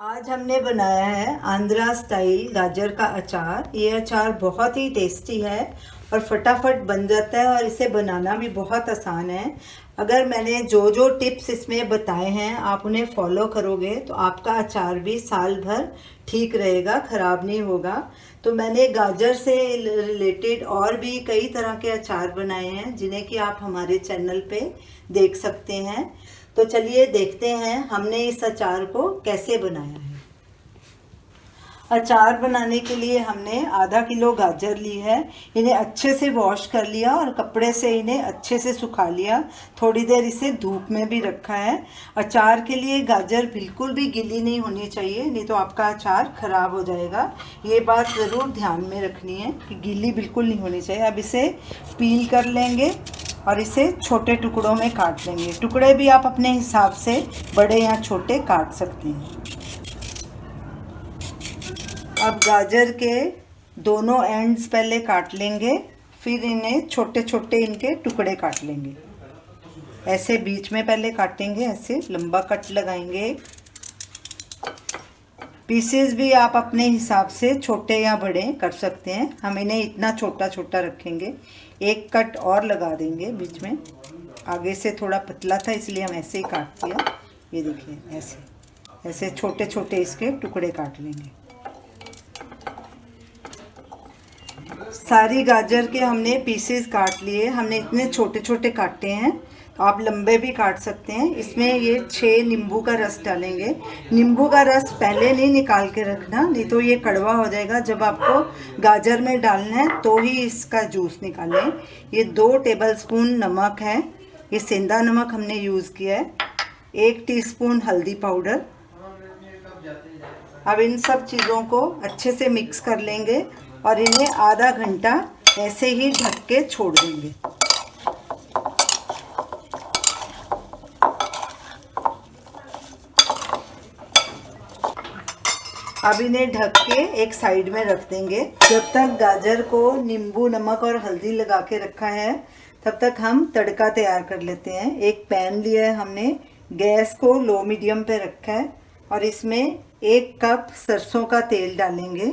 आज हमने बनाया है आंध्रा स्टाइल गाजर का अचार। ये अचार बहुत ही टेस्टी है और फटाफट बन जाता है और इसे बनाना भी बहुत आसान है। अगर मैंने जो जो टिप्स इसमें बताए हैं आप उन्हें फॉलो करोगे तो आपका अचार भी साल भर ठीक रहेगा, ख़राब नहीं होगा। तो मैंने गाजर से रिलेटेड और भी कई तरह के अचार बनाए हैं जिन्हें कि आप हमारे चैनल पे देख सकते हैं। तो चलिए देखते हैं हमने इस अचार को कैसे बनाया है। अचार बनाने के लिए हमने आधा किलो गाजर ली है। इन्हें अच्छे से वॉश कर लिया और कपड़े से इन्हें अच्छे से सुखा लिया। थोड़ी देर इसे धूप में भी रखा है। अचार के लिए गाजर बिल्कुल भी गीली नहीं होनी चाहिए, नहीं तो आपका अचार ख़राब हो जाएगा। ये बात ज़रूर ध्यान में रखनी है कि गीली बिल्कुल नहीं होनी चाहिए। अब इसे पील कर लेंगे और इसे छोटे टुकड़ों में काट लेंगे। टुकड़े भी आप अपने हिसाब से बड़े या छोटे काट सकते हैं। अब गाजर के दोनों एंड्स पहले काट लेंगे, फिर इन्हें छोटे छोटे इनके टुकड़े काट लेंगे। ऐसे बीच में पहले काटेंगे, ऐसे लंबा कट लगाएंगे। पीसेस भी आप अपने हिसाब से छोटे या बड़े कर सकते हैं। हम इन्हें इतना छोटा छोटा रखेंगे। एक कट और लगा देंगे बीच में। आगे से थोड़ा पतला था इसलिए हम ऐसे ही काट दिया। ये देखिए ऐसे ऐसे छोटे छोटे इसके टुकड़े काट लेंगे। सारी गाजर के हमने पीसेस काट लिए। हमने इतने छोटे छोटे काटे हैं, तो आप लंबे भी काट सकते हैं। इसमें ये 6 नींबू का रस डालेंगे। नींबू का रस पहले नहीं निकाल के रखना, नहीं तो ये कड़वा हो जाएगा। जब आपको गाजर में डालना है तो ही इसका जूस निकालें। ये 2 टेबलस्पून नमक है, ये सेंधा नमक हमने यूज़ किया है। 1 टीस्पून हल्दी पाउडर। अब इन सब चीज़ों को अच्छे से मिक्स कर लेंगे और इन्हें आधा घंटा ऐसे ही ढक के छोड़ देंगे। अब इन्हें ढक के एक साइड में रख देंगे। जब तक गाजर को नींबू नमक और हल्दी लगा के रखा है तब तक हम तड़का तैयार कर लेते हैं। एक पैन लिया है हमने, गैस को लो मीडियम पे रखा है और इसमें 1 कप सरसों का तेल डालेंगे।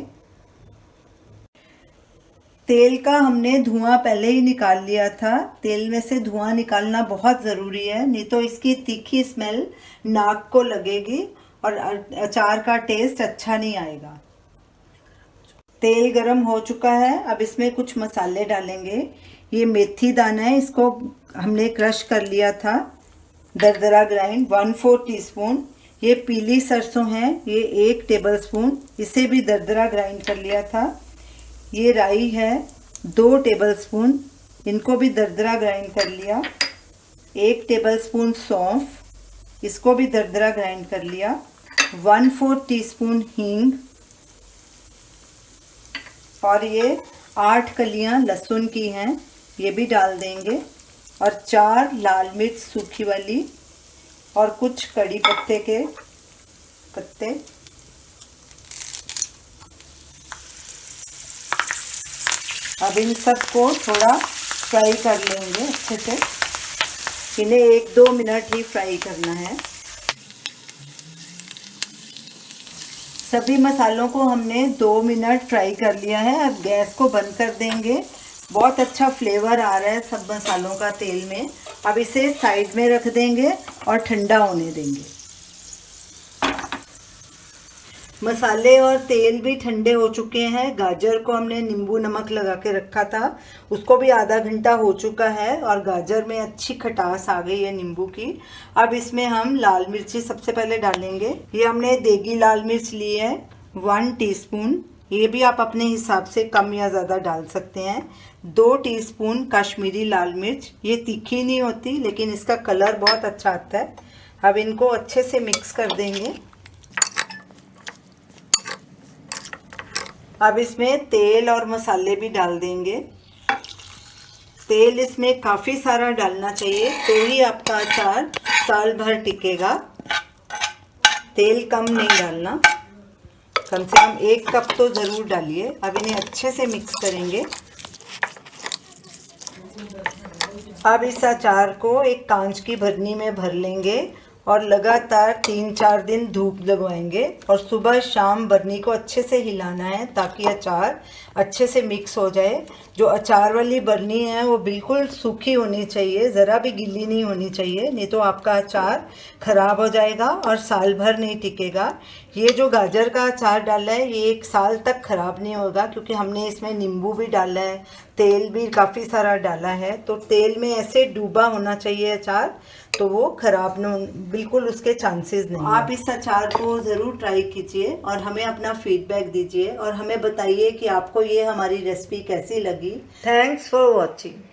तेल का हमने धुआं पहले ही निकाल लिया था। तेल में से धुआं निकालना बहुत ज़रूरी है, नहीं तो इसकी तीखी स्मेल नाक को लगेगी और अचार का टेस्ट अच्छा नहीं आएगा। तेल गरम हो चुका है। अब इसमें कुछ मसाले डालेंगे। ये मेथी दाना है, इसको हमने क्रश कर लिया था, दरदरा ग्राइंड 1/4 टीस्पून। ये पीली सरसों है, ये 1 टेबलस्पून, इसे भी दरदरा ग्राइंड कर लिया था। ये राई है 2 टेबलस्पून, इनको भी दरदरा ग्राइंड कर लिया। 1 टेबलस्पून सौंफ, इसको भी दरदरा ग्राइंड कर लिया। 1/4 टीस्पून हींग और ये 8 कलियां लहसुन की हैं, ये भी डाल देंगे। और 4 लाल मिर्च सूखी वाली और कुछ कड़ी पत्ते के पत्ते। अब इन सब को थोड़ा फ्राई कर लेंगे अच्छे से। इन्हें 1-2 मिनट ही फ्राई करना है। सभी मसालों को हमने 2 मिनट फ्राई कर लिया है। अब गैस को बंद कर देंगे। बहुत अच्छा फ्लेवर आ रहा है सब मसालों का तेल में। अब इसे साइड में रख देंगे और ठंडा होने देंगे। मसाले और तेल भी ठंडे हो चुके हैं। गाजर को हमने नींबू नमक लगा के रखा था, उसको भी आधा घंटा हो चुका है और गाजर में अच्छी खटास आ गई है नींबू की। अब इसमें हम लाल मिर्ची सबसे पहले डालेंगे। ये हमने देगी लाल मिर्च ली है 1 टीस्पून, ये भी आप अपने हिसाब से कम या ज़्यादा डाल सकते हैं। 2 टीस्पून कश्मीरी लाल मिर्च, ये तीखी नहीं होती लेकिन इसका कलर बहुत अच्छा आता है। अब इनको अच्छे से मिक्स कर देंगे। अब इसमें तेल और मसाले भी डाल देंगे। तेल इसमें काफ़ी सारा डालना चाहिए तो ही आपका अचार साल भर टिकेगा। तेल कम नहीं डालना, कम से कम 1 कप तो ज़रूर डालिए। अब इन्हें अच्छे से मिक्स करेंगे। अब इस अचार को एक कांच की भरनी में भर लेंगे और लगातार 3-4 दिन धूप लगवाएंगे और सुबह शाम बरनी को अच्छे से हिलाना है ताकि अचार अच्छे से मिक्स हो जाए। जो अचार वाली बरनी है वो बिल्कुल सूखी होनी चाहिए, ज़रा भी गीली नहीं होनी चाहिए, नहीं तो आपका अचार ख़राब हो जाएगा और साल भर नहीं टिकेगा। ये जो गाजर का अचार डाला है ये 1 साल तक ख़राब नहीं होगा क्योंकि हमने इसमें नींबू भी डाला है, तेल भी काफ़ी सारा डाला है। तो तेल में ऐसे डूबा होना चाहिए अचार, तो वो ख़राब न, बिल्कुल उसके चांसेस नहीं। आप इस अचार को ज़रूर ट्राई कीजिए और हमें अपना फीडबैक दीजिए और हमें बताइए कि आपको ये हमारी रेसिपी कैसी लगी। Thanks for watching.